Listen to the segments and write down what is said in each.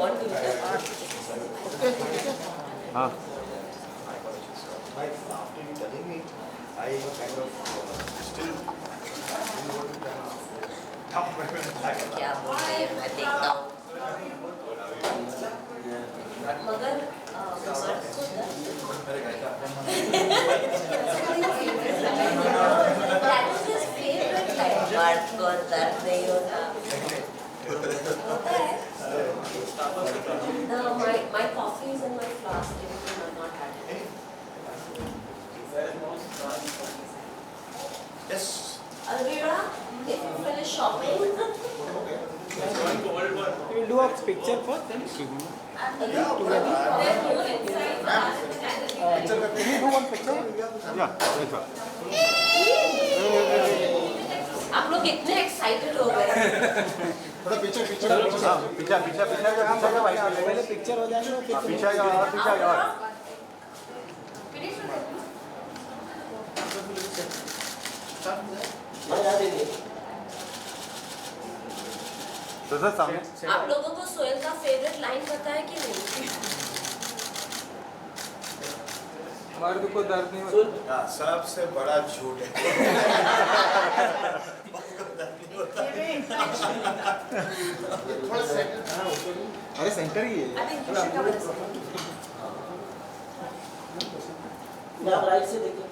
want to. हाँ After you telling me, I kind of still क्या बोलते हैं मैं देखता हूँ मगर मर्द को That is his favorite type. मर्द को दर्द नहीं होता है No, my coffee is in my flask. If you have not had it. yes. Alvira, if you finish shopping. We will do a picture first, then we will do one picture. या देखो आप लोग इतने excited हो गए थोड़ा पीछे पीछे हाँ पीछा पीछा पीछा का भाई पहले पिक्चर हो जाएगा फिर पीछा का और पीछा का और तो सर सामने आप लोगों को सोहेल का फेवरेट लाइन पता है कि नहीं मर्द को दर्द नहीं होता। सबसे बड़ा झूठ है थोड़ा अरे सेंटर ही है। I think you should cover this one. आप राइट से देखिए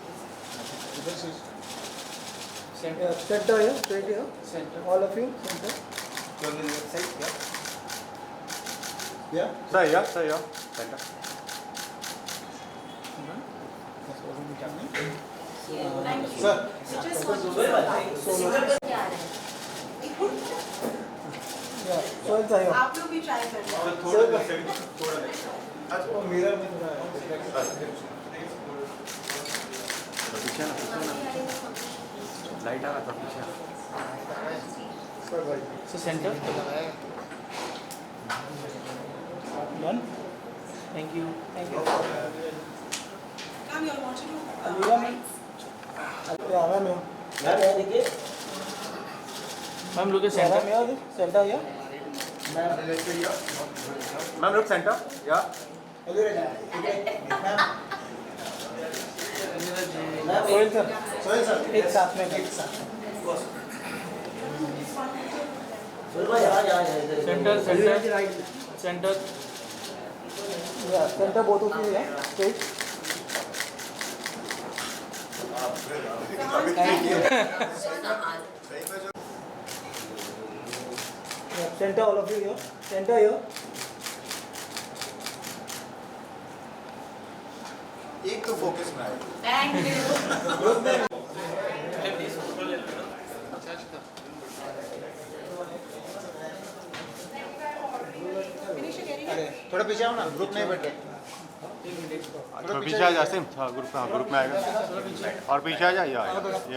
Center here, straight here. Center. All of you, center. Yeah. सही है centre Sir. Just want to क्या है Yeah. Soil चाहिए। आप लोग भी ट्राई कर लो वो मिरर में थोड़ा पीछे ना लाइट आ रहा था पीछे So center. Done. Thank you. Thank you. Come, you all want to do Alvira ma'am. Yeah, ma'am. Ma'am यहाँ देखिए Ma'am, look at center. Center here. Ma'am look centre या Soil sir. एक साथ में। सुरमा यहाँ यहाँ इधर Center. Yeah, center both of you. Yeah. Straight. Thank you. Yeah, center all of you here. Center here. एक तो फोकस में आए Thank you. अरे थोड़ा पीछे आओ ना, ग्रुप नहीं बैठे। तो पीछे आ जा सिम हाँ ग्रुप में आएगा और पीछे आ जा या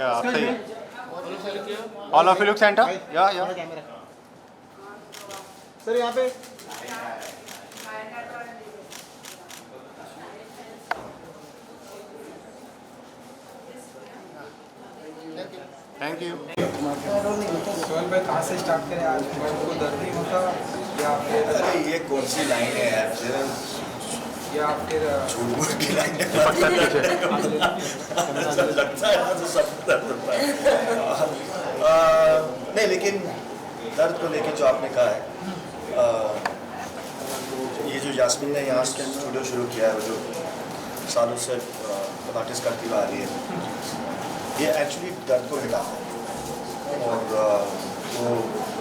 आप सही है all of you look centre या कैमरा। सर यहाँ पे थैंक यू सोहेल भाई कहाँ से स्टार्ट करें आज? मर्द को दर्द नहीं होता या फिर अरे ये कौन सी लाइन है यार झूठ मूठ की लाइन है लगता है ना तो सब दर्द होता है नहीं लेकिन दर्द को लेके जो आपने कहा है ये जो यास्मीन ने यहाँ स्टूडियो शुरू किया है वो जो सालों से प्रैक्टिस करती हुई आ रही है ये एक्चुअली दर्द को मिटाता है और वो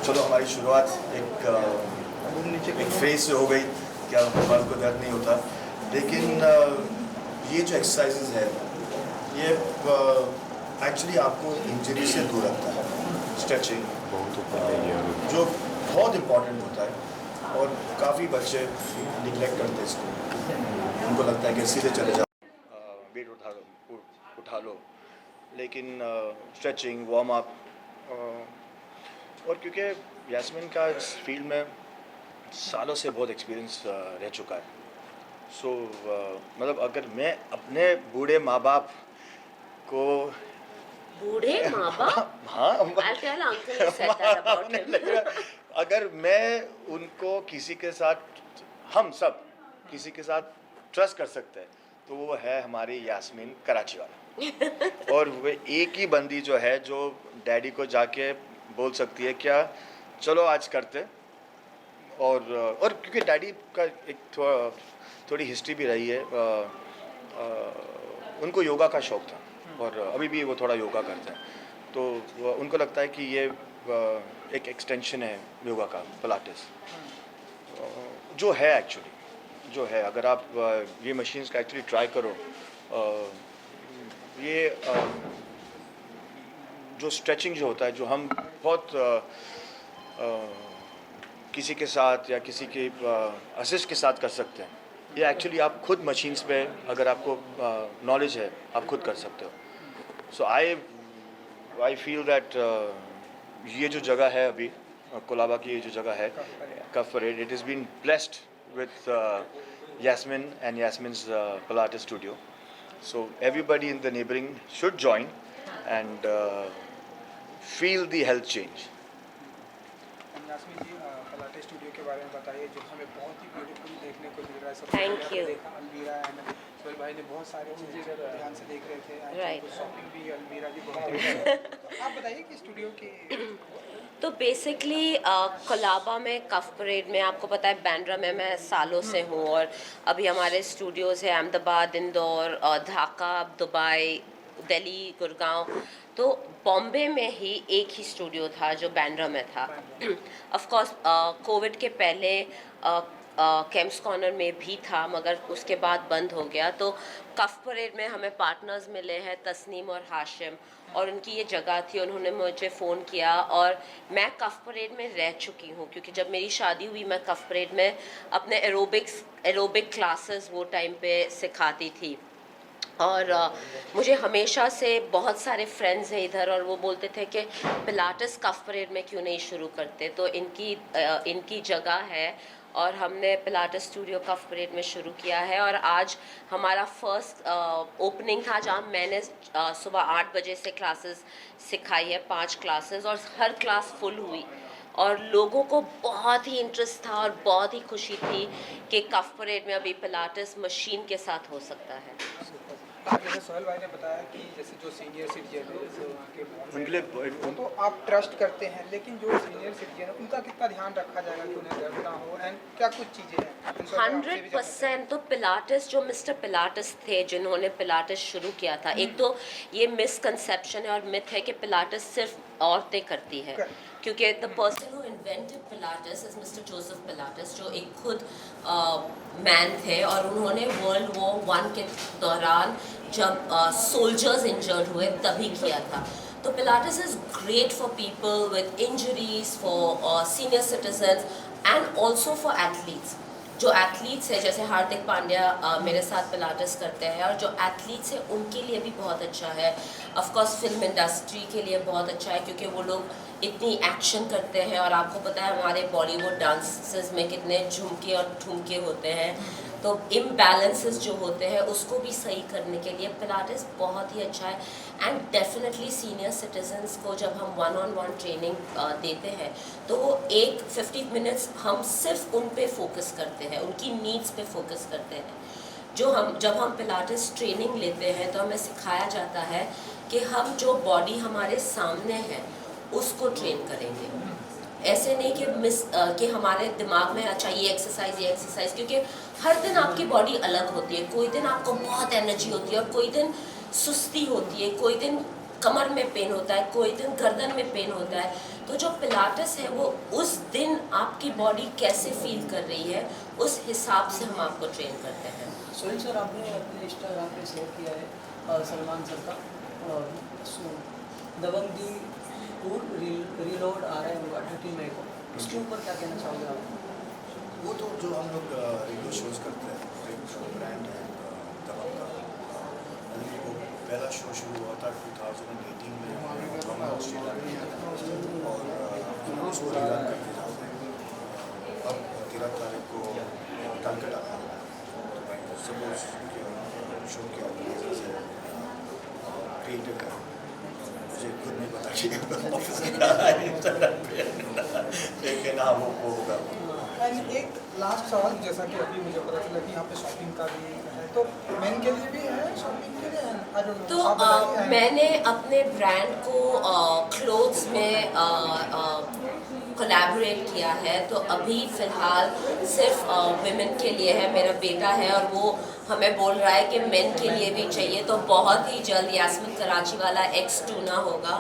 चलो हमारी शुरुआत एक फेज से हो गई क्या मर्द को दर्द नहीं होता लेकिन ये जो एक्सरसाइजेज है ये एक्चुअली आपको इंजरी से दूर रखता है स्ट्रेचिंग जो बहुत इम्पोर्टेंट होता है और काफ़ी बच्चे निगलेक्ट करते हैं इसको उनको लगता है कि सीधे चले जाओ वेट उठा लो लेकिन स्ट्रेचिंग वार्म अप और क्योंकि यास्मीन का इस फील्ड में सालों से बहुत एक्सपीरियंस रह चुका है सो मतलब अगर मैं अपने बूढ़े माँ बाप को बूढ़े माँ बाप हाँ I'll tell uncle you said that about him. अगर मैं उनको किसी के साथ, हम सब किसी के साथ ट्रस्ट कर सकते हैं तो वो है हमारी यास्मीन कराची वाला। और वो एक ही बंदी जो है जो डैडी को जाके बोल सकती है क्या चलो आज करते। और क्योंकि डैडी का एक थोड़ी हिस्ट्री भी रही है, उनको योगा का शौक़ था और अभी भी वो थोड़ा योगा करते हैं, तो उनको लगता है कि ये एक एक्सटेंशन है योगा का, पिलाटेस जो है एक्चुअली जो है। अगर आप ये मशीन्स का एक्चुअली ट्राई करो, ये जो स्ट्रेचिंग जो होता है, जो हम बहुत किसी के साथ या किसी के असिस्ट के साथ कर सकते हैं, ये एक्चुअली आप खुद मशीन्स पे अगर आपको नॉलेज है आप खुद कर सकते हो। सो आई फील दैट ये जो जगह है अभी कोलाबा की, ये जो जगह है Cuff Parade, it is been blessed with Yasmin and Yasmin's Pilates studio. So everybody in the neighbouring should join and feel the health change. Yasmeen ji, Pilates studio के बारे में बताइए जो हमें बहुत ही ब्यूटीफुल देखने को मिल रहा है। Thank you. देखा अलवीरा एंड सोहेल भाई ने बहुत सारी चीज़ें ध्यान से देख रहे थे। Right. शॉपिंग भी अलवीरा जी बहुत आप बताइए कि स्टूडियो के तो बेसिकली कोलाबा में कफ परेड में आपको पता है बैंड्रा में मैं सालों से हूँ, और अभी हमारे स्टूडियोज़ है अहमदाबाद, इंदौर, ढाका, दुबई, दिल्ली, गुड़गांव। तो बॉम्बे में ही एक ही स्टूडियो था जो बैंड्रा में था। ऑफ कोर्स कोविड के पहले कैम्प्स कॉर्नर में भी था, मगर उसके बाद बंद हो गया। तो कफ परेड में हमें पार्टनर्स मिले हैं तस्नीम और हाशिम, और उनकी ये जगह थी, उन्होंने मुझे फ़ोन किया और मैं कफ परेड में रह चुकी हूँ, क्योंकि जब मेरी शादी हुई मैं कफ परेड में अपने एरोबिक क्लासेस वो टाइम पे सिखाती थी। और मुझे हमेशा से बहुत सारे फ्रेंड्स हैं इधर, और वो बोलते थे कि पिलाटेस कफ परेड में क्यों नहीं शुरू करते। तो इनकी जगह है और हमने पिलाटेस स्टूडियो कफ परेड में शुरू किया है। और आज हमारा फर्स्ट ओपनिंग था जहाँ मैंने सुबह 8 बजे से क्लासेस सिखाई है, 5 क्लासेस, और हर क्लास फुल हुई और लोगों को बहुत ही इंटरेस्ट था और बहुत ही खुशी थी कि कफ परेड में अभी पिलाटेस मशीन के साथ हो सकता है। जैसे सोहेल भाई ने बताया कि जैसे जो सीनियर सिटीजन है जो उनके उनके लिए तो आप ट्रस्ट करते हैं, लेकिन जो सीनियर सिटीजन है उनका कितना ध्यान रखा जाएगा कि उन्हें दर्द ना हो, एंड क्या कुछ चीज़ें हैं 100%। तो पिलाटेस जो मिस्टर पिलाटेस थे जिन्होंने पिलाटेस शुरू किया था, एक तो ये मिसकंसेप्शन है और मिथ है कि पिलाटेस सिर्फ औरतें करती है, क्योंकि the person who invented Pilates is mister Joseph Pilates, जो एक खुद मैन थे, और उन्होंने वर्ल्ड वॉर 1 के दौरान जब सोल्जर्स इंजर्ड हुए तभी किया था। तो Pilates is great for people with injuries, for senior citizens and also for athletes. जो एथलीट्स है जैसे हार्दिक पांड्या मेरे साथ पिलाटेस करते हैं, और जो एथलीट्स है उनके लिए भी बहुत अच्छा है। ऑफ कोर्स फिल्म इंडस्ट्री के लिए बहुत अच्छा है, क्योंकि वो लोग इतनी एक्शन करते हैं, और आपको पता है हमारे बॉलीवुड डांसेस में कितने झुमके और ठुमके होते हैं, तो इम्बैलेंसेस जो होते हैं उसको भी सही करने के लिए पिलाटेस बहुत ही अच्छा है। एंड डेफिनेटली सीनियर सिटीजन्स को जब हम 1-on-1 ट्रेनिंग देते हैं तो वो 50 मिनट्स हम सिर्फ उन पे फोकस करते हैं, उनकी नीड्स पे फोकस करते हैं। जब हम पिलाटेस ट्रेनिंग लेते हैं तो हमें सिखाया जाता है कि हम जो बॉडी हमारे सामने है उसको ट्रेन करेंगे। ऐसे नहीं कि हमारे दिमाग में अच्छा ये एक्सरसाइज, क्योंकि हर दिन आपकी बॉडी अलग होती है। कोई दिन आपको बहुत एनर्जी होती है और कोई दिन सुस्ती होती है, कोई दिन कमर में पेन होता है, कोई दिन गर्दन में पेन होता है। तो जो पिलाटेस है वो उस दिन आपकी बॉडी कैसे फील कर रही है उस हिसाब से हम आपको ट्रेन करते हैं। सोहेल सर, आपने अपने इंस्टाग्राम पे शेयर किया है सलमान सर का दबंग दी टूर रीलोड आ रहा है उनका 13 मई को, उसके ऊपर क्या कहना चाहोगे आप? वो तो जो हम लोग रेडियो शोज़ करते हैं, एक ब्रांड है दबंग का, अभी वो पहला शो शुरू हुआ था 2018 में ऑस्ट्रेलिया में किया था, और हम उसको रीरन करके जाते हैं। अब 13 तारीख को कलकत्ता में तो सब शो के ऑर्गेनाइजर से क्रिएटिव है, मुझे खुद नहीं पता कि ऑफिस में लेकिन हाँ वो होगा। एंड एक लास्ट सवाल, जैसा कि अभी मुझे पता चला कि यहाँ पे शॉपिंग का भी है, तो मेन के लिए भी है शॉपिंग के लिए? आई डोंट नो, तो आप बताइए। मैंने अपने ब्रांड को क्लोथ्स में कोलैबोरेट किया है, तो अभी फ़िलहाल सिर्फ विमेन के लिए है। मेरा बेटा है और वो हमें बोल रहा है कि मेन के लिए भी चाहिए, तो बहुत ही जल्द यास्मिन कराची वाला एक्स टूना होगा।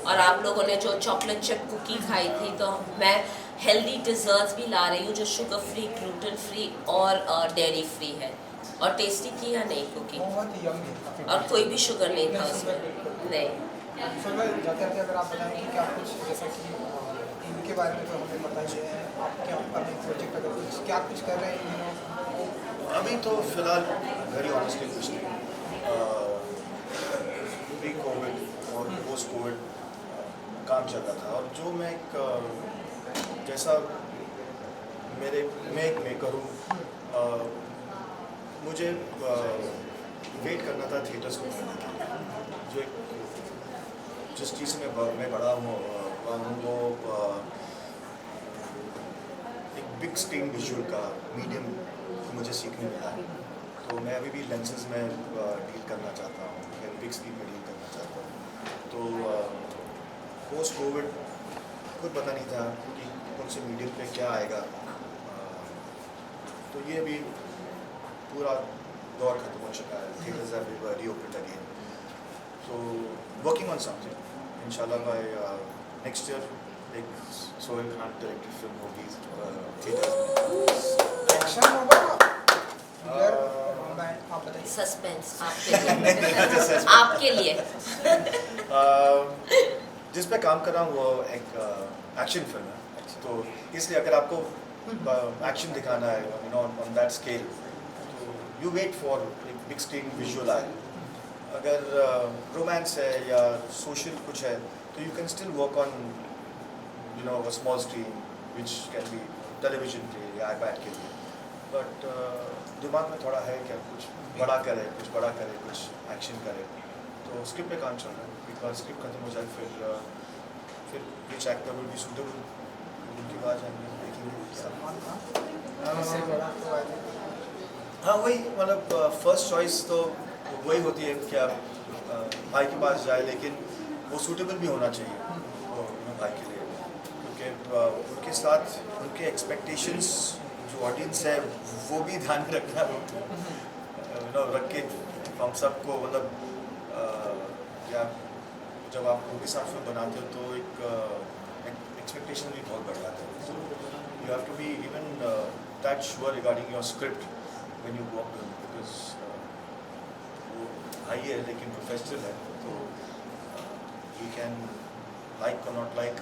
और आप लोगों ने जो चॉकलेट चिप कुकी खाई थी, तो मैं हेल्दी डिज़र्ट्स भी ला रही हूँ जो शुगर फ्री, ग्लूटेन फ्री और डेयरी फ्री है। और टेस्टी थी या नहीं कुकी? बहुत ही यम्मी था। और कोई भी शुगर नहीं था उसमें, नहीं। फिर मैं जाते जाते अगर आप बताएंगे क्या कुछ, जैसा कि इनके बारे में तो हमें पता ही है, आप क्या अपने प्रोजेक्ट अगर कुछ क्या कुछ कर रहे हैं इन दिनों? अभी तो फिलहाल वेरी ऑनेस्टली कुछ नहीं। प्री कोविड और पोस्ट कोविड काम चल रहा था, और जो मैं एक जैसा मैं एक मेकर हूँ, मुझे वेट करना था थिएटर्स को करने के लिए। जो एक जिस चीज़ से मैं बड़ा हूँ वो एक बिग स्क्रीन विजुअल का मीडियम मुझे सीखने मिला है। तो मैं अभी भी लेंसेज में डील करना चाहता हूँ, मैं बिग स्क्रीन में डील करना चाहता हूँ। तो पोस्ट कोविड खुद पता नहीं था कि कौन से मीडियम पे क्या आएगा। तो ये अभी पूरा दौर खत्म हो चुका है, theatres have reopened again. So working on something, inshallah by next year, एक सोहेल खान डायरेक्टेड फिल्म होगी थिएटर्स में। एक्शन होगा थ्रिलर, कॉमेडी, आप बताइए। सस्पेंस आपके लिए जिस पे काम कर रहा हूँ वो एक एक्शन फिल्म है, तो इसलिए अगर आपको एक्शन दिखाना है ऑन दैट स्केल, तो you wait for big screen visual आए। अगर रोमांस है या सोशल कुछ है, तो you can still work on a small screen which can be television के या आईपैड के लिए। बट दिमाग में थोड़ा है क्या कुछ बड़ा करे, कुछ एक्शन करे। तो स्क्रिप्ट पे काम चल रहा है, बिकॉज स्क्रिप्ट खत्म हो जाए फिर which actor will be suitable, उनकी बात जाएंगे, देखेंगे। सलमान खान इससे बड़ा तो है। हाँ वही, मतलब फर्स्ट चॉइस तो वही होती है कि आप भाई के पास जाए, लेकिन वो सूटेबल भी होना चाहिए वो भाई के लिए, क्योंकि उनके साथ उनके एक्सपेक्टेशंस जो ऑडियंस है वो भी ध्यान में रखना रख के हम सबको, मतलब या जब आप उनके साथ फिल्म बनाते हो तो एक एक्सपेक्टेशन भी बहुत बढ़ जाता है। So you have to be even that sure regarding your script when you work with, because वो भाई है लेकिन प्रोफेशनल है, तो यू कैन लाइक और नॉट लाइक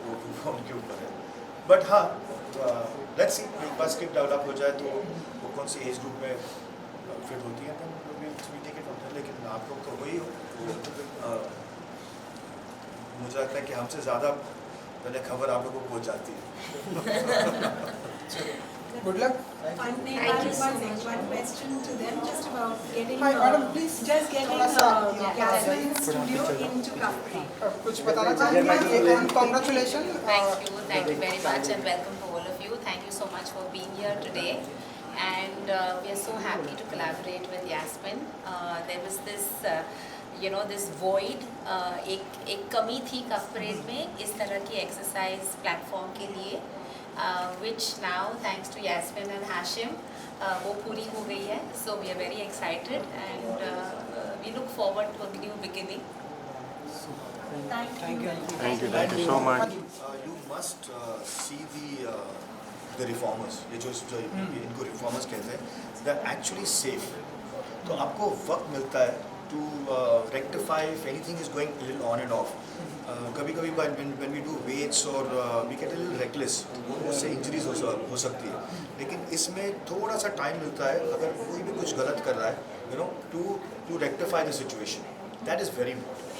वो उनके ऊपर है। बट हाँ, लेट्स सी, एक बार स्क्रिप्ट डेवलप हो जाए तो वो कौन सी एज ग्रुप में फिट होती है, तो we take it from there. लेकिन आप लोग तो वही हो, मुझे लगता है कि हमसे ज़्यादा पहले खबर आप लोगों को पहुँच जाती है। Good luck. One question to them, just about getting Hi, madam, please. just getting थोड़ा सा Yasmin studio into Capri. कुछ बताना चाहेंगे? Congratulations. Thank you very much, and welcome to all of you. Thank you so much for being here today, and we are so happy to collaborate with Yasmin. There was this, this void, एक कमी थी कफ parade में इस तरह की exercise platform के लिए, which now thanks to Yasmin and Hashim वो पूरी हो गई है. So we are very excited, and we look forward to a new beginning. Thank you. Thank you so much. You must see the reformers, ये जो इनको reformers कहते हैं, they are actually safe. तो आपको वक्त मिलता है to rectify if anything is going a little on and off. कभी-कभी when we do weights or we get a little reckless, उससे injuries हो सकती है. लेकिन इसमें थोड़ा सा टाइम मिलता है अगर कोई भी कुछ गलत कर रहा है, to rectify the situation. That is very important.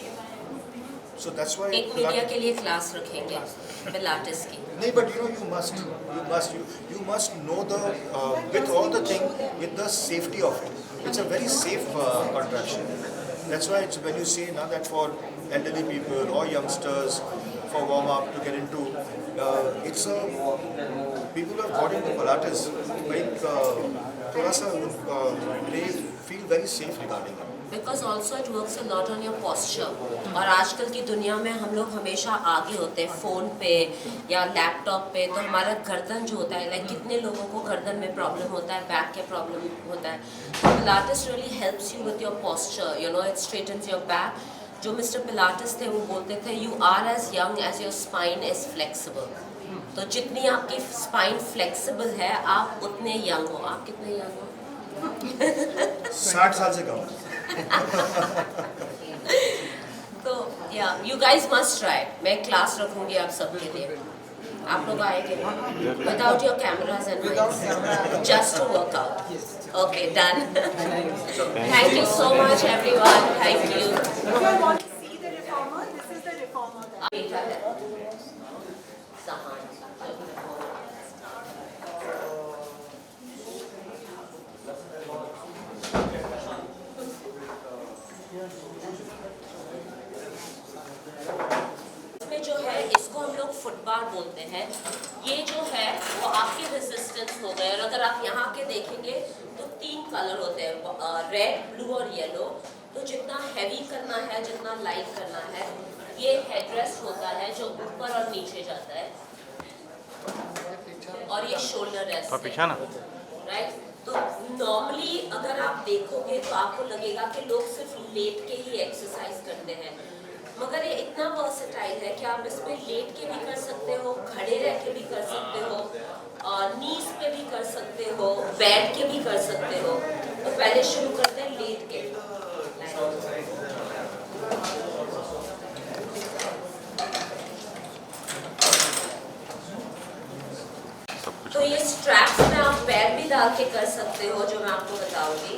So that's why एक मीडिया के लिए क्लास रखेंगे पिलाटेस की. नहीं, but you must know the with all the thing, with the safety of it. It's a very safe contraption. That's why it's when you say now that for elderly people or youngsters for warm up to get into it's a people have got into Pilates like थोड़ा सा they feel very safe regarding it. Because also it works a lot on your posture. और आजकल की दुनिया में हम लोग हमेशा आगे होते हैं फ़ोन पे या लैपटॉप पे, तो हमारा गर्दन जो होता है, लाइक कितने लोगों को गर्दन में प्रॉब्लम होता है, बैक के प्रॉब्लम होता है, तो Pilates really helps you with your posture, you know, it straightens your back. जो मिस्टर पिलाटेस थे वो बोलते थे you are as young as your spine is flexible. तो जितनी आपकी स्पाइन फ्लेक्सिबल है आप उतने यंग हो। आप कितने यंग हो? 60 साल से कम। तो yeah you guys must try. मैं क्लास रखूंगी आप सबके लिए, आप लोग आएंगे without your cameras and mics, just to work out. Okay, done. Thank you so much everyone, thank you. If you want to see the reformer, this is the reformer. बेटा है सहान। इसमें जो है इसको हम लोग फुटबार बोलते हैं। ये जो है वो आपके रेजिस्टेंस हो गए, और अगर आप यहाँ के देखेंगे तो 3 कलर होते हैं, रेड, ब्लू और येलो। तो जितना हैवी करना है, जितना लाइट करना है, ये हेडरेस्ट होता है जो ऊपर और नीचे जाता है, और ये शोल्डर रेस्ट है, पीछे ना, राइट। तो नॉर्मली अगर आप देखोगे तो आपको लगेगा कि लोग सिर्फ लेट के ही एक्सरसाइज करते हैं, मगर ये इतना वर्सेटाइल है कि आप इसमें लेट के भी कर सकते हो, खड़े रह के भी कर सकते हो, और नीज पे भी कर सकते हो, बैठ के भी कर सकते हो। तो पहले शुरू करते हैं लेट के। तो ये स्ट्रैप्स में आप पैर भी डाल के कर सकते हो, जो मैं आपको बताऊंगी।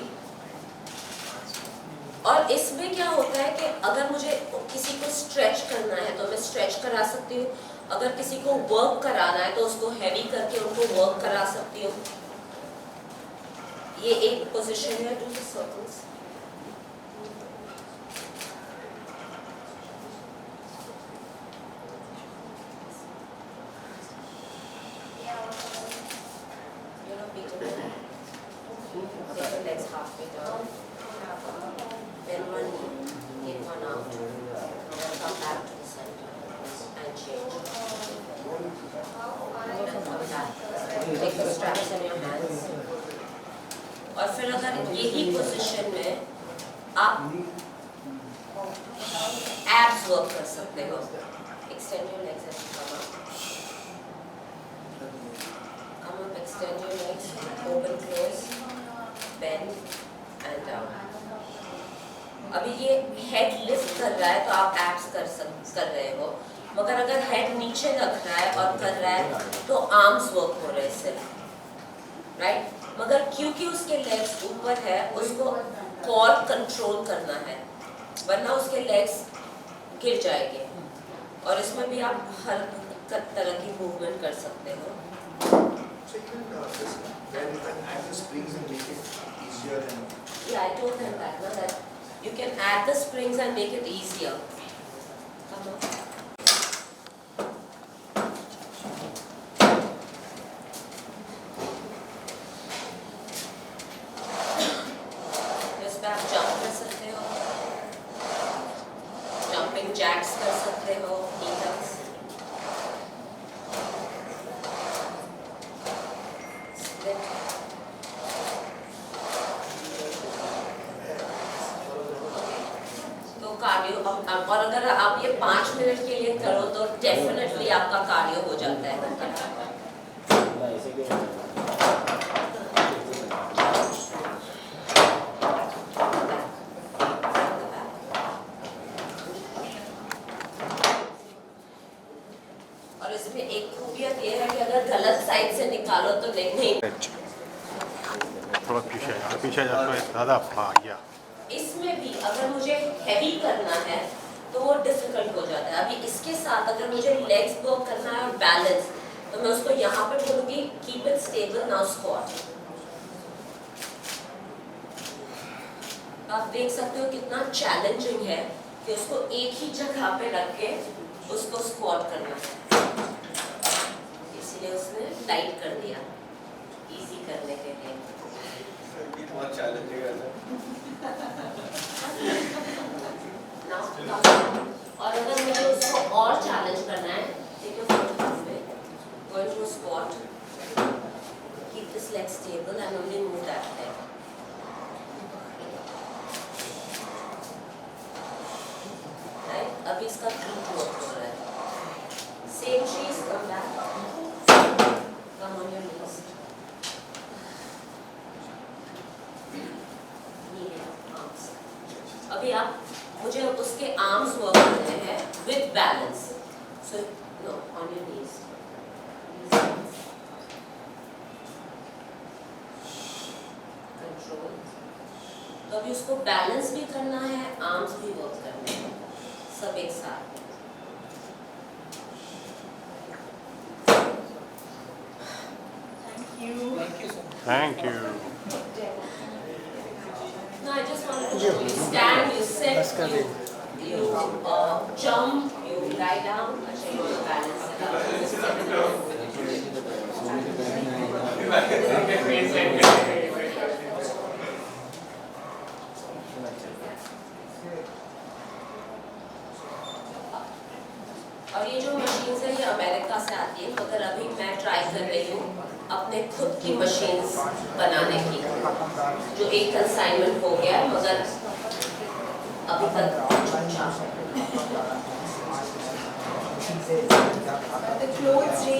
और इसमें क्या होता है कि अगर मुझे किसी को स्ट्रेच करना है तो मैं स्ट्रेच करा सकती हूँ, अगर किसी को वर्क कराना है तो उसको हैवी करके उनको वर्क करा सकती हूँ। ये एक पोजीशन है, do the circles. Legs halfway down. Bend one knee, in one out. Come back to the center and change. And come back. Take the straps in your hands. और फिर अगर यही पोजीशन में आप एब्स वर्क कर सकते हो। Extend your legs as you come up. Come up, extend your legs, open, close, bend and down. अभी ये हेड लिफ्ट कर रहा है तो आप एब्स कर रहे हो, मगर अगर हेड नीचे रख रहा है और कर रहा है तो आर्म्स वर्क हो रहे हैं सिर्फ, राइट। मगर क्योंकि उसके लेग्स ऊपर है, उसको कॉर कंट्रोल करना है, वरना उसके लेग्स गिर जाएंगे। और इसमें भी आप हर तरह की मूवमेंट कर सकते हो। Yeah, I told them that, no, that you can add the springs and make it easier. Come on. इस पे आप जंप कर सकते हो, जंपिंग जैक्स कर सकते हो, नीडल्स। कार्डियो, और अगर आप ये 5 मिनट के लिए करो तो डेफिनेटली आपका कार्डियो हो जाता है। और इसमें एक खूबियत ये है कि अगर गलत साइड से निकालो तो नहीं। थोड़ा पीछे जाओ दादा। हाँ, या इसमें भी अगर मुझे हैवी करना है तो वो डिफिकल्ट हो जाता है। अभी इसके साथ अगर मुझे लेग्स वर्क करना है और बैलेंस, तो मैं उसको यहाँ पे बोलूँगी keep it stable, now squat. आप देख सकते हो कितना चैलेंजिंग है कि उसको एक ही जगह पे रख के उसको स्क्वाट करना है। टाइट कर दिया इजी करने के लिए। बहुत चैलेंजिंग है और अगर मुझे उसको और चैलेंज करना है, take your foot this way, go into a squat, keep this leg stable and only move that leg. Right? अभी इसका glute work हो रहा है। Same cheese, come back, come on your knees. Knee and arms. अभी आप मुझे उसके arms work करने हैं with balance, so know on your knees. Control. तो अभी उसको बैलेंस भी करना है, आर्म्स भी वर्क करने हैं, सब एक साथ। Thank you so much. Thank you. No, I just wanted to show you stand, you sit, you jump, you lie down, अच्छा you want to balance it out. Just sit. और ये जो मशीन्स है ये अमेरिका से आती है, मगर अभी मैं ट्राई कर रही हूँ अपने खुद की मशीन्स बनाने की, जो एक कंसाइनमेंट हो गया है मगर अभी तक चुपचाप है। The clothes range